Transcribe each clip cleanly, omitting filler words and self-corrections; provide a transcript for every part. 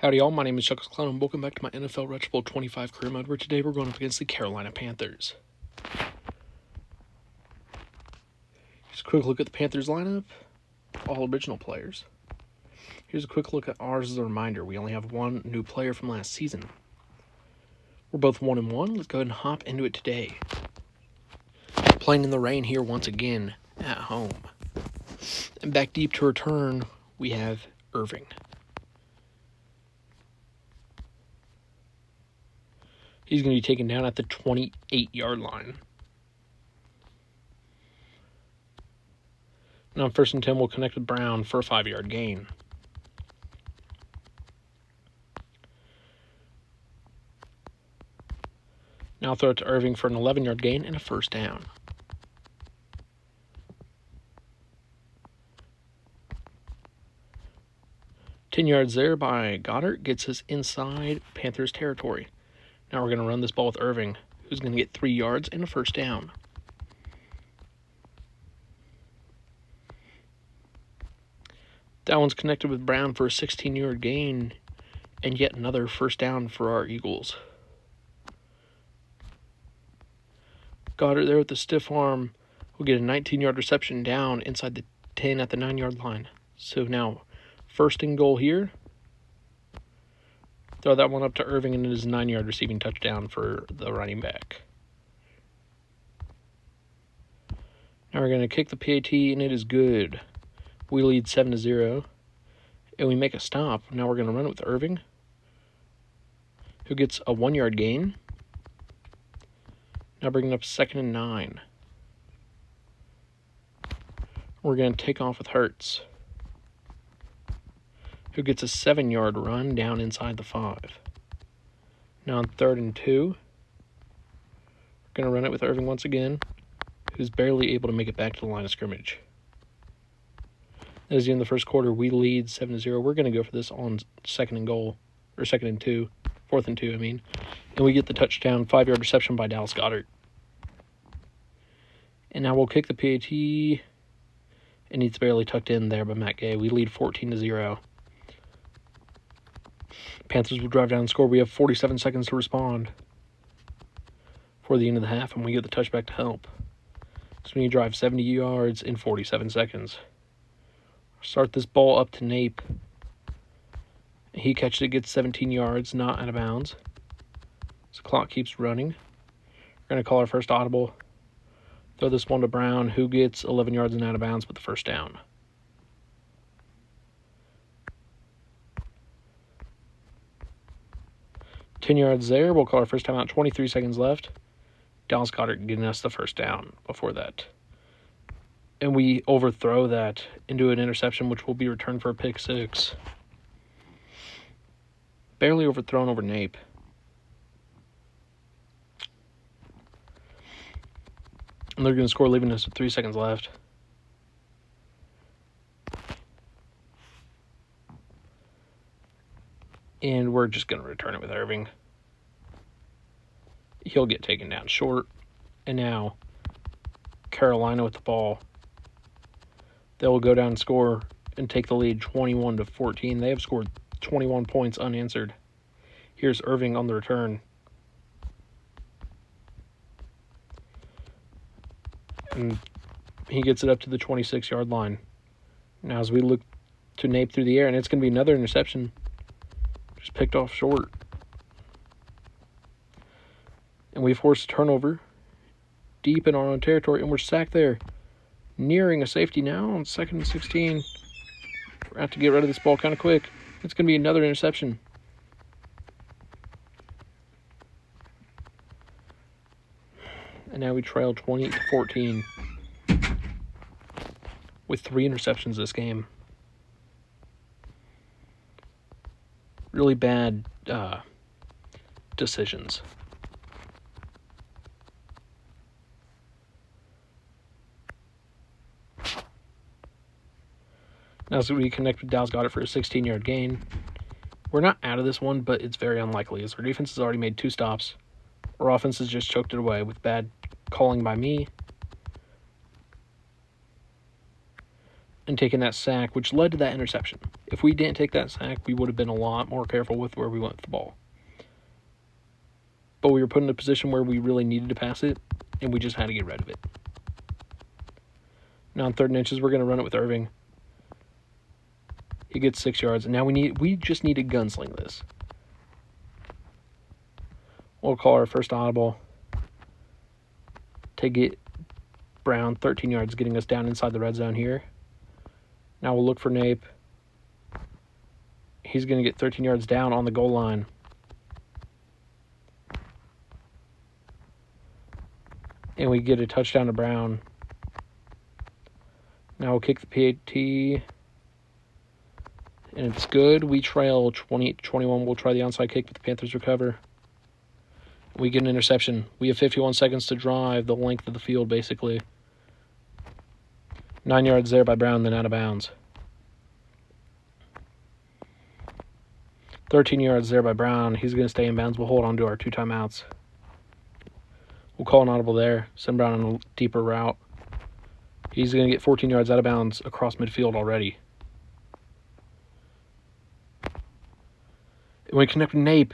Howdy y'all, my name is ChucklesTC and welcome back to my NFL Retro Bowl 25 career mode, where today we're going up against the Carolina Panthers. Just a quick look at the Panthers lineup, all original players. Here's a quick look at ours as a reminder. We only have one new player from last season. We're both 1-1. Let's go ahead and hop into it today. Playing in the rain here once again at home. And back deep to return, we have Irving. He's going to be taken down at the 28-yard line. Now, on 1st and 10, we'll connect with Brown for a 5-yard gain. Now throw it to Irving for an 11-yard gain and a first down. Ten yards there by Goddard gets us inside Panthers territory. Now we're going to run this ball with Irving, who's going to get 3 yards and a first down. That one's connected with Brown for a 16-yard gain and yet another first down for our Eagles. Goddard there with the stiff arm will get a 19-yard reception down inside the 10 at the 9-yard line. So now 1st and goal here. Throw that one up to Irving, and it is a 9-yard receiving touchdown for the running back. Now we're going to kick the PAT, and it is good. We lead 7-0, and we make a stop. Now we're going to run it with Irving, who gets a 1-yard gain. Now bringing up 2nd and 9. We're going to take off with Hurts, who gets a 7-yard run down inside the 5. Now on 3rd and 2, we're going to run it with Irving once again, who's barely able to make it back to the line of scrimmage. As in the first quarter, we lead 7-0. We're going to go for this on 2nd and goal, or 2nd and 2, 4th and 2, and we get the touchdown, 5-yard reception by Dallas Goedert. And now we'll kick the PAT, and it's barely tucked in there by Matt Gay. We lead 14-0. Panthers will drive down and score. We have 47 seconds to respond for the end of the half, and we get the touchback to help. So we drive 70 yards in 47 seconds. Start this ball up to Nape. He catches it, gets 17 yards, not out of bounds. So the clock keeps running. We're going to call our first audible. Throw this one to Brown, who gets 11 yards and out of bounds with the first down. Ten yards there. We'll call our first timeout. 23 seconds left. Dallas Goedert getting us the first down before that. And we overthrow that into an interception, which will be returned for a pick 6. Barely overthrown over Nape. And they're going to score, leaving us with 3 seconds left. And we're just going to return it with Irving. He'll get taken down short. And now Carolina with the ball. They'll go down and score and take the lead 21-14. They have scored 21 points unanswered. Here's Irving on the return. And he gets it up to the 26-yard line. Now as we look to Nape through the air, and it's going to be another interception. Just picked off short. And we force a turnover deep in our own territory, and we're sacked there. Nearing a safety now on 2nd and 16. We're going to have to get rid of this ball kind of quick. It's going to be another interception. And now we trail 20-14 with 3 interceptions this game. Really bad decisions. Now as we connect with Dallas Goedert for a 16-yard gain. We're not out of this one, but it's very unlikely as our defense has already made 2 stops. Our offense has just choked it away with bad calling by me. and taking that sack, which led to that interception. If we didn't take that sack, we would have been a lot more careful with where we went with the ball. But we were put in a position where we really needed to pass it, and we just had to get rid of it. Now on 3rd and inches, we're going to run it with Irving. He gets 6 yards, and now we just need to gunsling this. We'll call our first audible to get Brown 13 yards, getting us down inside the red zone here. Now we'll look for Nape. He's going to get 13 yards down on the goal line. And we get a touchdown to Brown. Now we'll kick the PAT. And it's good. We trail 28-21. We'll try the onside kick, but the Panthers recover. We get an interception. We have 51 seconds to drive the length of the field, basically. 9 yards there by Brown, then out of bounds. 13 yards there by Brown. He's going to stay in bounds. We'll hold on to our 2 timeouts. We'll call an audible there. Send Brown on a deeper route. He's going to get 14 yards out of bounds across midfield already. And we connect with Nape.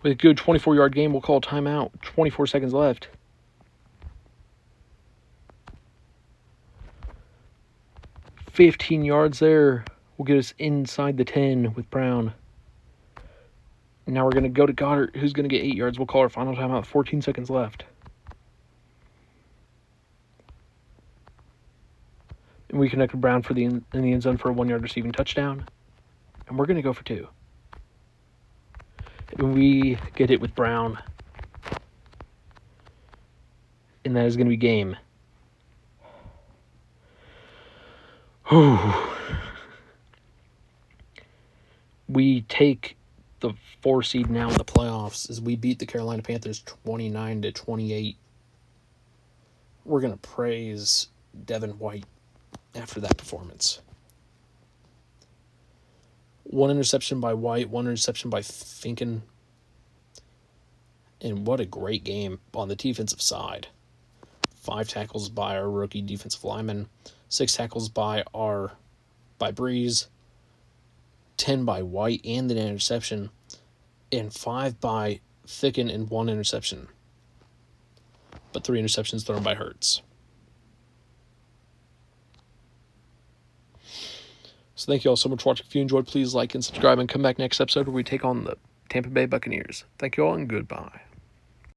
With a good 24-yard game, we'll call a timeout. 24 seconds left. $15 yards there will get us inside the 10 with Brown. Now we're going to go to Goddard, who's going to get 8 yards. We'll call our final timeout. 14 seconds left. And we connect with Brown for in the end zone for a 1-yard receiving touchdown. And we're going to go for 2. And we get it with Brown. And that is going to be game. We take the 4 seed now in the playoffs as we beat the Carolina Panthers 29-28. We're going to praise Devin White after that performance. 1 interception by White, 1 interception by Finken. And what a great game on the defensive side. 5 tackles by our rookie defensive lineman, 6 tackles by Breeze, 10 by White and an interception, and 5 by Ficken and 1 interception. But 3 interceptions thrown by Hurts. So thank you all so much for watching. If you enjoyed, please like and subscribe and come back next episode where we take on the Tampa Bay Buccaneers. Thank you all and goodbye.